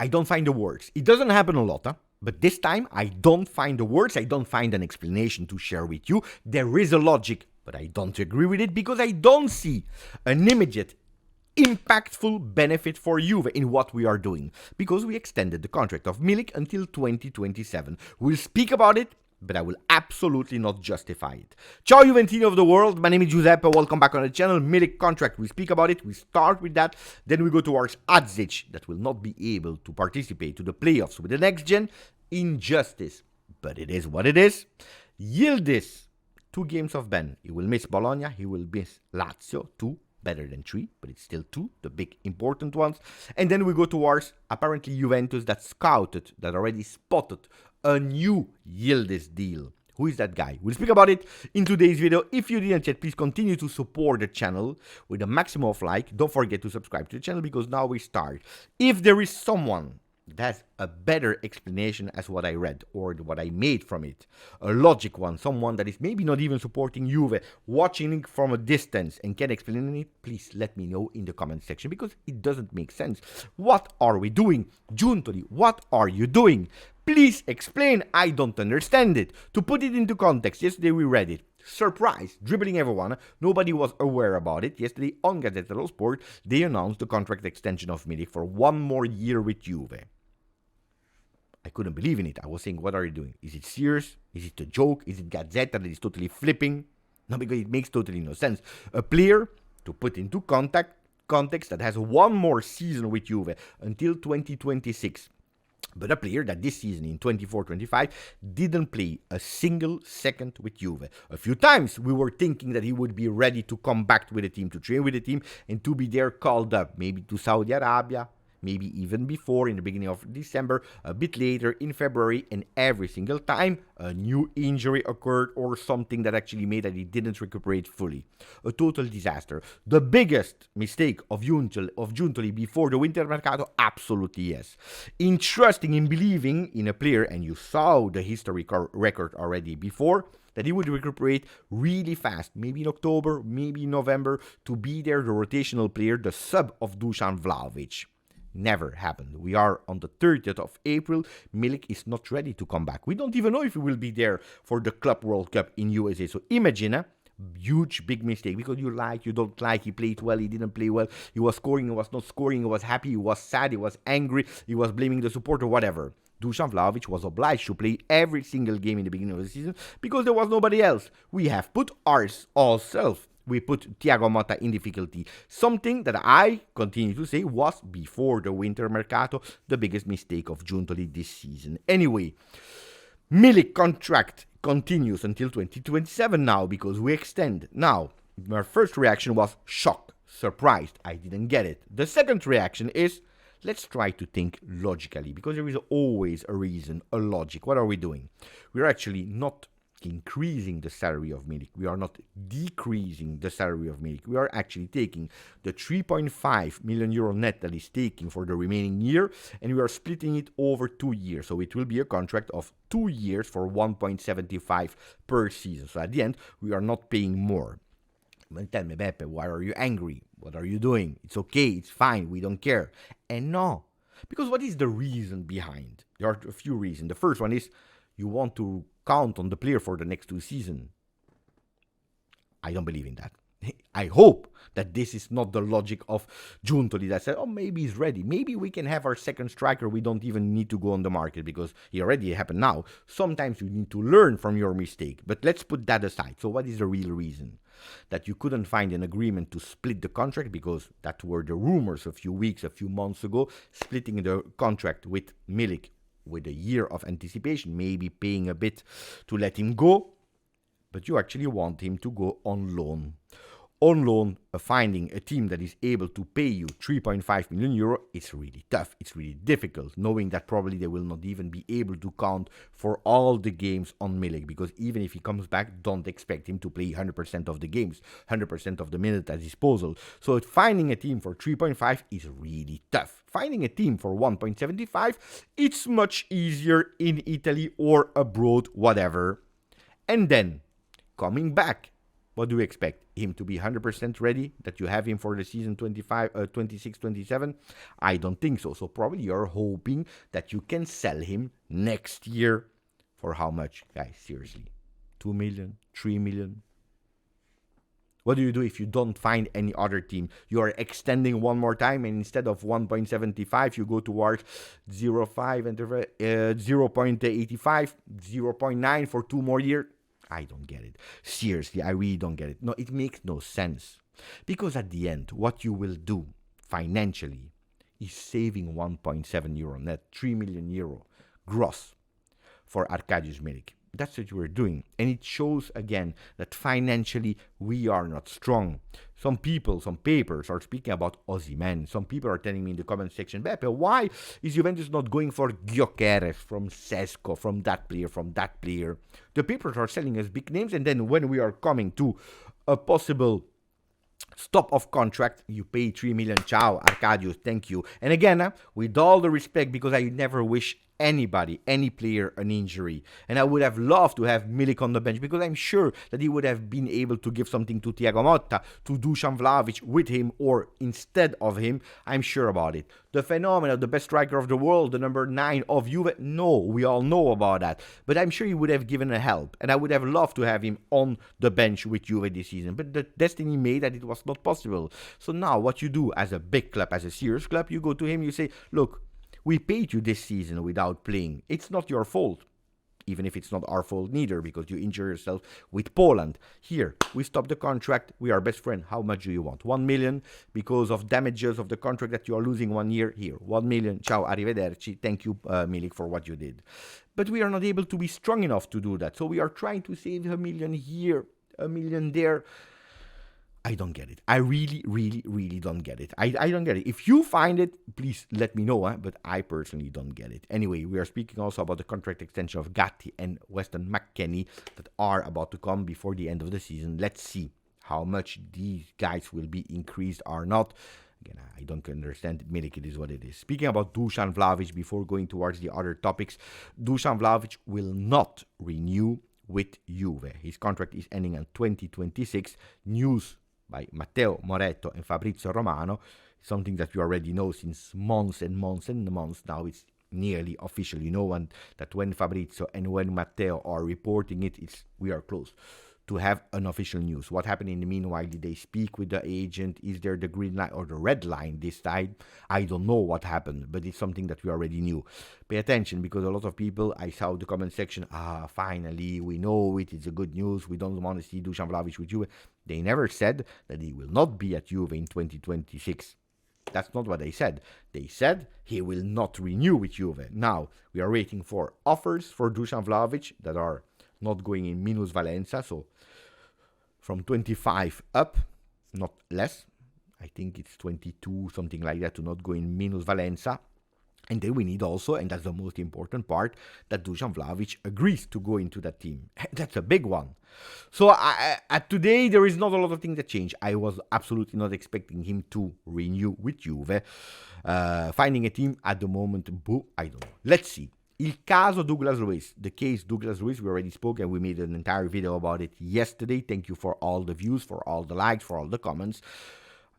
I don't find the words. It doesn't happen a lot, huh? But this time I don't find the words, I don't find an explanation to share with you. There is a logic, but I don't agree with it because I don't see an immediate, impactful benefit for Juve in what we are doing. Because we extended the contract of Milik until 2027. We'll speak about it, but I will absolutely not justify it. Ciao Juventini of the world, my name is Giuseppe, welcome back on the channel. Milik contract, we speak about it, we start with that, then we go towards Adzic, that will not be able to participate to the playoffs with the next gen. Injustice, but it is what it is. Yildiz, 2 games of ban, he will miss Bologna, he will miss Lazio, 2, better than 3, but it's still 2, the big important ones. And then we go towards apparently Juventus that scouted, that already spotted a new Yildiz deal. Who is that guy? We'll speak about it in today's video. If you didn't yet, please continue to support the channel with a maximum of like. Don't forget to subscribe to the channel because now we start. If there is someone that has a better explanation as what I read or what I made from it, a logic one, someone that is maybe not even supporting Juve, watching it from a distance and can explain it, please let me know in the comment section because it doesn't make sense. What are we doing? Giuntoli, what are you doing? Please explain, I don't understand it. To put it into context, yesterday we read it. Surprise, dribbling everyone. Nobody was aware about it. Yesterday on Gazzetta dello Sport, they announced the contract extension of Milik for 1 more year with Juve. I couldn't believe in it. I was saying, what are you doing? Is it serious? Is it a joke? Is it Gazzetta that is totally flipping? No, because it makes totally no sense. A player, to put into context, that has 1 more season with Juve until 2026. But a player that this season in 24-25 didn't play a single second with Juve. A few times we were thinking that he would be ready to come back with the team, to train with the team, and to be there called up, maybe to Saudi Arabia, maybe even before, in the beginning of December, a bit later in February, and every single time a new injury occurred or something that actually made that he didn't recuperate fully. A total disaster. The biggest mistake of Giuntoli before the winter mercato? Absolutely yes. In trusting, in believing in a player, and you saw the historical record already before, that he would recuperate really fast, maybe in October, maybe in November, to be there, the rotational player, the sub of Dusan Vlavic. Never happened. We are on the 30th of April. Milik is not ready to come back. We don't even know if he will be there for the Club World Cup in USA. So imagine a huge, big mistake. Because you like, you don't like, he played well, he didn't play well, he was scoring, he was not scoring, he was happy, he was sad, he was angry, he was blaming the supporter, whatever. Dusan Vlavic was obliged to play every single game in the beginning of the season because there was nobody else. We have put ourselves. We put Thiago Motta in difficulty. Something that I continue to say was, before the winter mercato, the biggest mistake of Giuntoli this season. Anyway, Milik contract continues until 2027 now because we extend. Now, my first reaction was shock, surprised. I didn't get it. The second reaction is, let's try to think logically because there is always a reason, a logic. What are we doing? We're actually not increasing the salary of Milik. We are not decreasing the salary of Milik. We are actually taking the 3.5 million euro net that he's taking for the remaining year and we are splitting it over 2 years. So it will be a contract of 2 years for 1.75 per season. So at the end, we are not paying more. But tell me, Beppe, why are you angry? What are you doing? It's okay, it's fine, we don't care. And no, because what is the reason behind? There are a few reasons. The first one is you want to count on the player for the next 2 seasons. I don't believe in that. I hope that this is not the logic of Giuntoli that said, oh, maybe he's ready. Maybe we can have our second striker. We don't even need to go on the market because it already happened now. Sometimes you need to learn from your mistake. But let's put that aside. So what is the real reason? That you couldn't find an agreement to split the contract because that were the rumors a few weeks, a few months ago, splitting the contract with Milik with a year of anticipation, maybe paying a bit to let him go, but you actually want him to go on loan. On loan, finding a team that is able to pay you 3.5 million euro is really tough. It's really difficult, knowing that probably they will not even be able to count for all the games on Milik, because even if he comes back, don't expect him to play 100% of the games, 100% of the minutes at disposal. So finding a team for 3.5 is really tough. Finding a team for 1.75, it's much easier in Italy or abroad, whatever. And then, coming back, What do you expect? Him to be 100% ready, that you have him for the season 26-27? I don't think so. So probably you're hoping that you can sell him next year. For how much? Guys, seriously. 2 million? 3 million? What do you do if you don't find any other team? You are extending one more time, and instead of 1.75, you go towards 0.5 and 0.85, 0.9 for 2 more years. I don't get it. Seriously, I really don't get it. No, it makes no sense. Because at the end, what you will do financially is saving 1.7 euro net, 3 million euro gross for Arkadiusz Milik. That's what we're doing. And it shows again that financially we are not strong. Some people, some papers are speaking about Osimhen. Some people are telling me in the comment section, Beppe, why is Juventus not going for Gyökeres from Sesko, from that player, from that player? The papers are selling us big names, and then when we are coming to a possible stop of contract, you pay 3 million. Ciao, Arkadiusz, thank you. And again, with all the respect, because I never wish anybody, any player, an injury. And I would have loved to have Milik on the bench, because I'm sure that he would have been able to give something to Thiago Motta, to Dusan Vlavic with him or instead of him. I'm sure about it. The phenomenon, the best striker of the world, the number 9 of Juve, no, we all know about that. But I'm sure he would have given a help. And I would have loved to have him on the bench with Juve this season. But the destiny made that it was not possible. So now what you do as a big club, as a serious club, you go to him, you say, look, we paid you this season without playing. It's not your fault. Even if it's not our fault neither, because you injure yourself with Poland. Here, we stop the contract. We are best friend. How much do you want? 1 million because of damages of the contract that you are losing 1 year? Here, 1 million. Ciao, arrivederci. Thank you, Milik, for what you did. But we are not able to be strong enough to do that. So we are trying to save 1 million here, 1 million there. I don't get it. I really, really, really don't get it. I don't get it. If you find it, please let me know. But I personally don't get it. Anyway, we are speaking also about the contract extension of Gatti and Weston McKennie that are about to come before the end of the season. Let's see how much these guys will be increased or not. Again, I don't understand. Milik, it is what it is. Speaking about Dusan Vlavic, before going towards the other topics, Dusan Vlavic will not renew with Juve. His contract is ending in 2026. News by Matteo Moretto and Fabrizio Romano, something that you already know since months and months and months. Now it's nearly official, you know, and that when Fabrizio and when Matteo are reporting it, we are close to have an official news. What happened in the meanwhile? Did they speak with the agent? Is there the green line or the red line this time? I don't know what happened, but it's something that we already knew. Pay attention, because a lot of people, I saw the comment section, finally, we know it, it's a good news, we don't want to see Dusan Vlavic with Juve. They never said that he will not be at Juve in 2026. That's not what they said. They said he will not renew with Juve. Now, we are waiting for offers for Dusan Vlavic that are not going in minus valenza, so from 25 up, not less. I think it's 22, something like that, to not go in minus valenza. And then we need also, and that's the most important part, that Dusan Vlavic agrees to go into that team. That's a big one. So at today, there is not a lot of things that change. I was absolutely not expecting him to renew with Juve. Finding a team at the moment, I don't know. Let's see. Il caso Douglas Luiz. The case Douglas Luiz, we already spoke and we made an entire video about it yesterday. Thank you for all the views, for all the likes, for all the comments.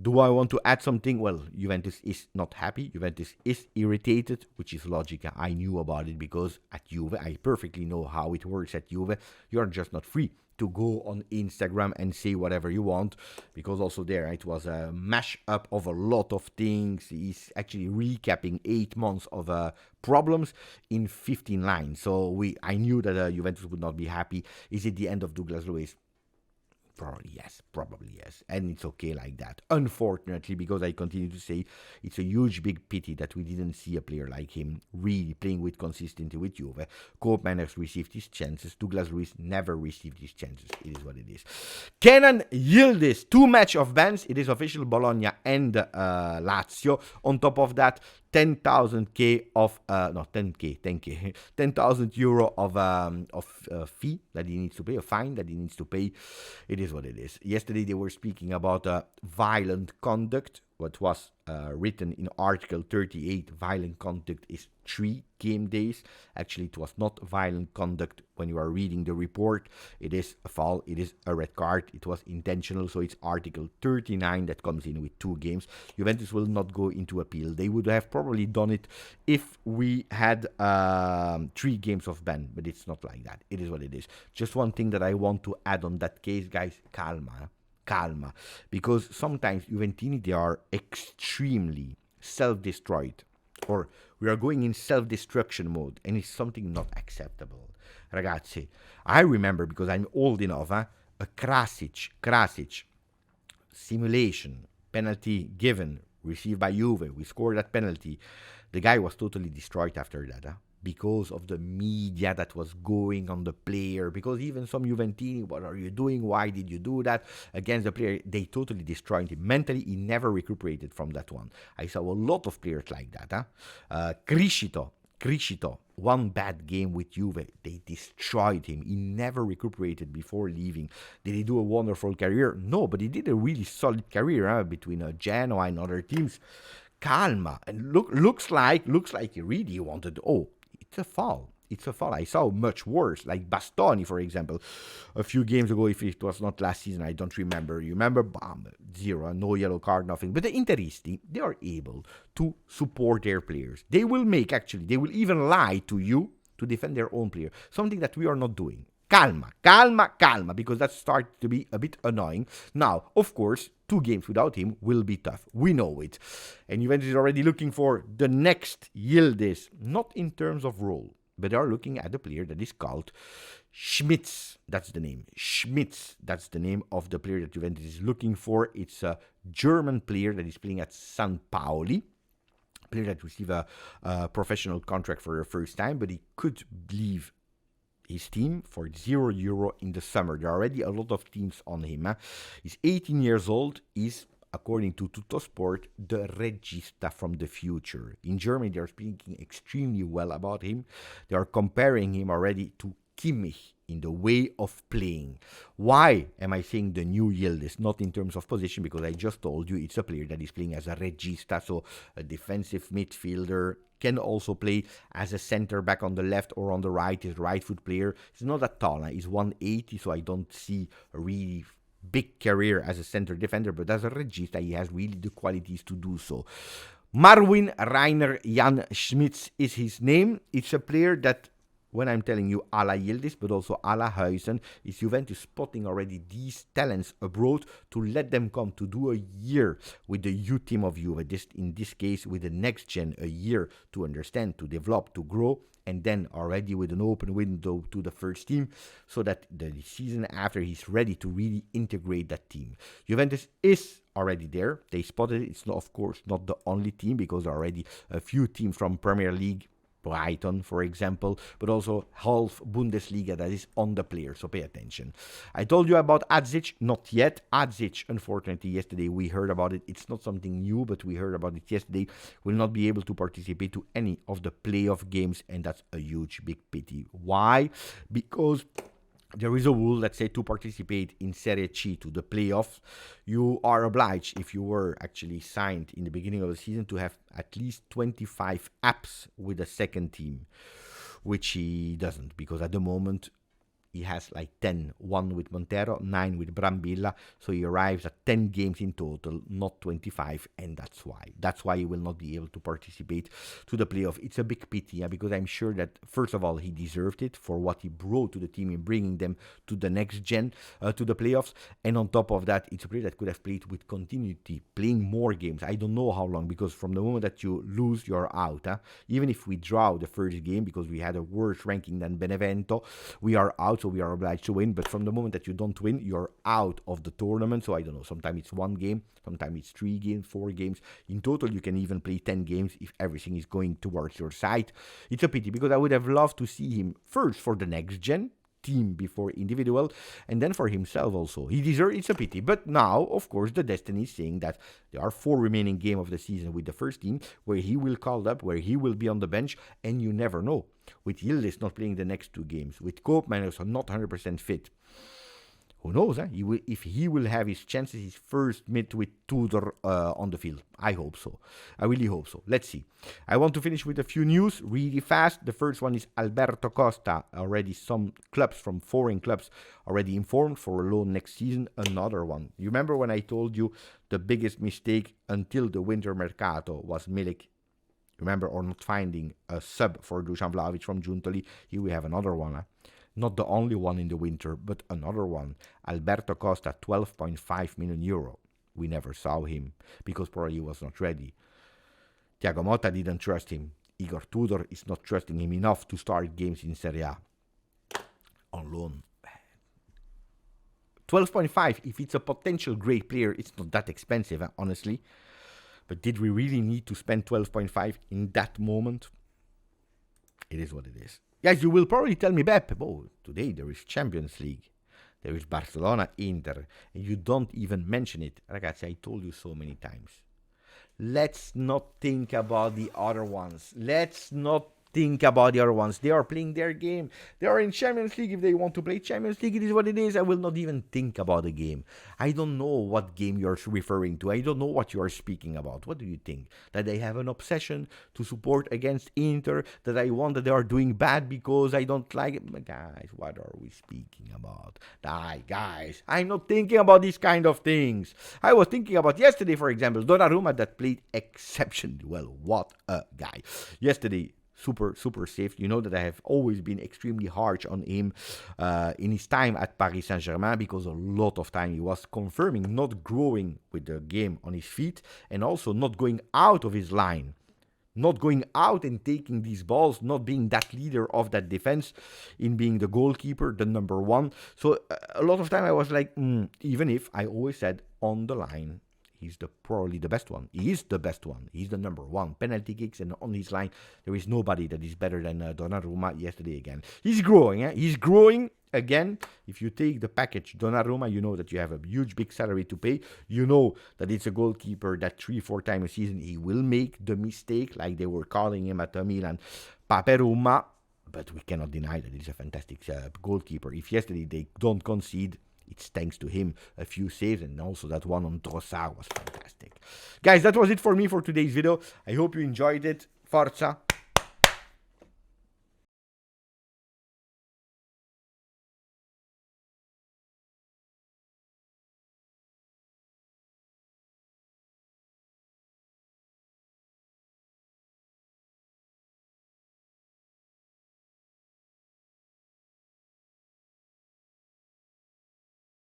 Do I want to add something? Well, Juventus is not happy. Juventus is irritated, which is logical. I knew about it because at Juve, I perfectly know how it works at Juve. You're just not free to go on Instagram and say whatever you want, because also there it was a mash-up of a lot of things. He's actually recapping 8 months of problems in 15 lines. So I knew that Juventus would not be happy. Is it the end of Douglas Luiz? Probably yes, and it's okay like that. Unfortunately, because I continue to say it's a huge big pity that we didn't see a player like him really playing with consistency with Juve. Koopman has received his chances. Douglas Luiz never received his chances. It is what it is. Kenan Yildiz, 2 match of bans. It is official, Bologna and Lazio. On top of that, 10,000 euro of fee that he needs to pay, a fine that he needs to pay. It is what it is. Yesterday they were speaking about violent conduct. what was written in Article 38, violent conduct is 3 game days. Actually, it was not violent conduct when you are reading the report. It is a foul, it is a red card, it was intentional, so it's Article 39 that comes in with 2 games. Juventus will not go into appeal. They would have probably done it if we had 3 games of ban, but it's not like that. It is what it is. Just one thing that I want to add on that case, guys, calma, because sometimes Juventini, they are extremely self-destroyed, or we are going in self-destruction mode, and it's something not acceptable. Ragazzi, I remember, because I'm old enough, a Krasic simulation, penalty given, received by Juve, we scored that penalty. The guy was totally destroyed after that, because of the media that was going on the player, because even some Juventini, what are you doing? Why did you do that against the player? They totally destroyed him. Mentally, he never recuperated from that one. I saw a lot of players like that. Criscito, one bad game with Juve, they destroyed him. He never recuperated before leaving. Did he do a wonderful career? No, but he did a really solid career between Genoa and other teams. Calma, and looks like he really wanted. Oh, it's a foul. It's a foul. I saw much worse, like Bastoni, for example, a few games ago. If it was not last season, I don't remember. You remember? Bam, 0, no yellow card, nothing. But the Interisti, they are able to support their players. They will even lie to you to defend their own player. Something that we are not doing. Calma, because that starts to be a bit annoying. Now, of course, 2 games without him will be tough. We know it. And Juventus is already looking for the next Yildiz, not in terms of role, but they are looking at a player that is called Schmidz. That's the name. Schmidz. That's the name of the player that Juventus is looking for. It's a German player that is playing at San Paoli. Player that received a professional contract for the first time, but he could leave his team for €0 in the summer. There are already a lot of teams on him. He's 18 years old. He's, according to Tuttosport, the regista from the future. In Germany, they are speaking extremely well about him. They are comparing him already to Kimmich in the way of playing. Why am I saying the new Yildiz? Not in terms of position, because I just told you it's a player that is playing as a regista, so a defensive midfielder, can also play as a center back on the left or on the right. He's a right foot player. He's not that tall. He's 180, so I don't see a really big career as a center defender, but as a regista, he has really the qualities to do so. Marwin Rainer Jan Schmidz is his name. It's a player that, when I'm telling you a la Yildiz, but also a la Huijsen, is Juventus spotting already these talents abroad to let them come to do a year with the youth team of Juve. In this case, with the next gen, a year to understand, to develop, to grow, and then already with an open window to the first team, so that the season after he's ready to really integrate that team. Juventus is already there. They spotted it. It's not, of course, not the only team, because there are already a few teams from Premier League, Brighton, for example, but also half Bundesliga that is on the player, so pay attention. I told you about Adzic, not yet. Adzic, unfortunately, yesterday we heard about it. It's not something new, but we heard about it yesterday. Will not be able to participate to any of the playoff games, and that's a huge, big pity. Why? Because there is a rule that says to participate in Serie C to the playoffs, you are obliged, if you were actually signed in the beginning of the season, to have at least 25 apps with a second team, which he doesn't, because at the moment he has like 10, 1 with Montero, 9 with Brambilla, so he arrives at 10 games in total, not 25, and that's why he will not be able to participate to the playoff. It's a big pity, because I'm sure that, first of all, he deserved it for what he brought to the team in bringing them to the next gen, to the playoffs, and on top of that, it's a player that could have played with continuity, playing more games. I don't know how long, because from the moment that you lose, you're out. Even if we draw the first game, because we had a worse ranking than Benevento, we are out, so we are obliged to win. But from the moment that you don't win, you're out of the tournament. So I don't know, sometimes it's 1 game, sometimes it's 3 games, 4 games. In total, you can even play 10 games if everything is going towards your side. It's a pity, because I would have loved to see him first for the next gen team before individual, and then for himself also. He deserves. It's a pity. But now, of course, the destiny is saying that there are 4 remaining games of the season with the first team, where he will call up, where he will be on the bench, and you never know. With Yildiz not playing the next 2 games, with Koopmeiners not 100% fit, Who knows? If he will have his chances, his first mid with Tudor on the field. I hope so. I really hope so. Let's see. I want to finish with a few news really fast. The first one is Alberto Costa. Already some clubs from foreign clubs already informed for a loan next season. Another one. You remember when I told you the biggest mistake until the winter mercato was Milik? Remember, or not finding a sub for Dusan Vlavic from Juventus? Here we have another one. Not the only one in the winter, but another one. Alberto Costa, 12.5 million euro. We never saw him because probably he was not ready. Thiago Motta didn't trust him. Igor Tudor is not trusting him enough to start games in Serie A. On loan. 12.5, if it's a potential great player, it's not that expensive, honestly. But did we really need to spend 12.5 in that moment? It is what it is. Guys, you will probably tell me, Beppe, oh, today there is Champions League. There is Barcelona, Inter. And you don't even mention it. Ragazzi, I told you so many times. Let's not think about the other ones. Let's not think about the other ones. They are playing their game. They are in Champions League. If they want to play Champions League, it is what it is. I will not even think about the game. I don't know what game you're referring to. I don't know what you are speaking about. What do you think? That they have an obsession to support against Inter? That I want that they are doing bad because I don't like it? Guys, what are we speaking about? Guys, I'm not thinking about these kind of things. I was thinking about yesterday, for example, Donnarumma that played exceptionally well. What a guy. Yesterday, super safe. You know that I have always been extremely harsh on him in his time at Paris Saint-Germain because a lot of time he was confirming not growing with the game on his feet and also not going out of his line. Not going out and taking these balls, not being that leader of that defense in being the goalkeeper, the number one. So a lot of time I was like, even if I always said on the line, he's probably the best one. He is the best one. He's the number one. Penalty kicks and on his line, there is nobody that is better than Donnarumma yesterday again. He's growing. He's growing again. If you take the package Donnarumma, you know that you have a huge big salary to pay. You know that it's a goalkeeper that 3-4 times a season he will make the mistake, like they were calling him at Milan, Paperuma. But we cannot deny that he's a fantastic goalkeeper. If yesterday they don't concede, it's thanks to him. A few saves and also that one on Trossard was fantastic. Guys, that was it for me for today's video. I hope you enjoyed it. Forza!